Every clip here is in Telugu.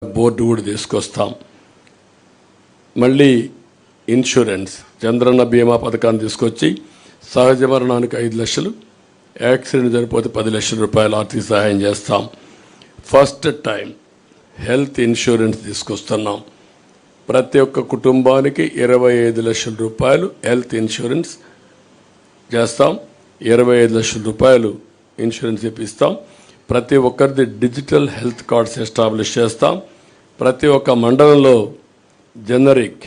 బోర్డు కూడా తీసుకొస్తాం. మళ్ళీ ఇన్సూరెన్స్ చంద్రన్న బీమా పథకాన్ని తీసుకొచ్చి సహజ మరణానికి 5 లక్షలు, యాక్సిడెంట్ జరిగిపోతే 10 లక్షల రూపాయలు ఆర్థిక సహాయం చేస్తాం. ఫస్ట్ టైం హెల్త్ ఇన్సూరెన్స్ తీసుకొస్తున్నాం. ప్రతి ఒక్క కుటుంబానికి 25 లక్షల రూపాయలు హెల్త్ ఇన్సూరెన్స్ చేస్తాం. 25 లక్షల రూపాయలు ఇన్సూరెన్స్ ఇప్పిస్తాం. ప్రతి ఒక్కరిది డిజిటల్ హెల్త్ కార్డ్స్ ఎస్టాబ్లిష్ చేస్తాం. ప్రతి ఒక్క మండలంలో జనరిక్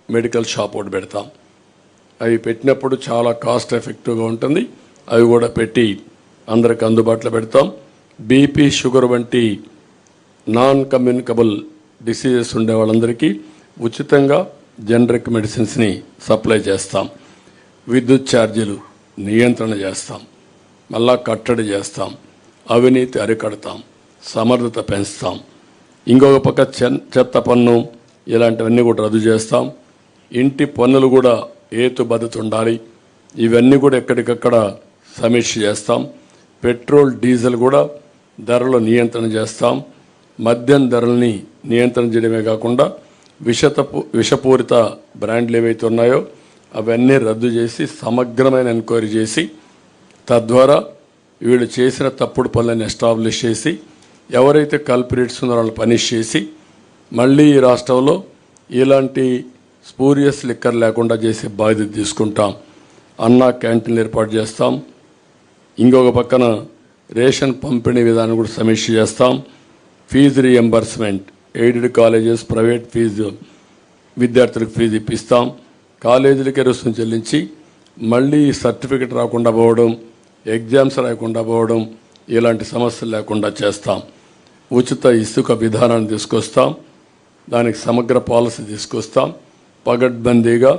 మెడికల్ షాప్ ఒకటి పెడతాం. అవి పెట్టినప్పుడు చాలా కాస్ట్ ఎఫెక్టివ్గా ఉంటుంది. అవి కూడా పెట్టి అందరికి అందుబాటులో పెడతాం. బీపీ, షుగర్ వంటి నాన్ కమ్యూనికబుల్ డిసీజెస్ ఉండే వాళ్ళందరికీ ఉచితంగా జనరిక్ మెడిసిన్స్ని సప్లై చేస్తాం. విద్యుత్ ఛార్జీలు నియంత్రణ చేస్తాం. మళ్ళా కట్టడి చేస్తాం. అవినీతి అరికడతాం. సమర్థత పెంచుతాం. ఇంకొక పక్క చెత్త పన్ను ఇలాంటివన్నీ కూడా రద్దు చేస్తాం. ఇంటి పన్నులు కూడా హేతుబద్ధత ఉండాలి. ఇవన్నీ కూడా ఎక్కడికక్కడ సమీక్ష చేస్తాం. పెట్రోల్, డీజిల్ కూడా ధరల నియంత్రణ చేస్తాం. మద్యం ధరల్ని నియంత్రణ చేయడమే కాకుండా విషపూరిత బ్రాండ్లు ఏవైతే ఉన్నాయో అవన్నీ రద్దు చేసి సమగ్రమైన ఎంక్వైరీ చేసి తద్వారా వీళ్ళు చేసిన తప్పుడు పనులను ఎస్టాబ్లిష్ చేసి ఎవరైతే కల్పరేట్స్ ఉన్నారో వాళ్ళని పనిష్ చేసి మళ్ళీ ఈ రాష్ట్రంలో ఇలాంటి స్పూరియస్ లిక్కర్ లేకుండా చేసే బాధ్యత తీసుకుంటాం. అన్నా క్యాంటీన్లు ఏర్పాటు చేస్తాం. ఇంకొక పక్కన రేషన్ పంపిణీ విధానం కూడా సమీక్ష చేస్తాం. Fee reimbursement, aided colleges, private fee విద్యార్థులకు ఫీజు ఇప్పిస్తాం. కాలేజీలకే రుసుము చెల్లించి మళ్ళీ సర్టిఫికెట్ రాకుండా పోవడం, ఎగ్జామ్స్ రాకుండా పోవడం ఇలాంటి సమస్యలు లేకుండా చేస్తాం. ఉచిత ఇసుక విధానాన్ని తీసుకొస్తాం. దానికి సమగ్ర పాలసీ తీసుకొస్తాం. పగడ్బందీగా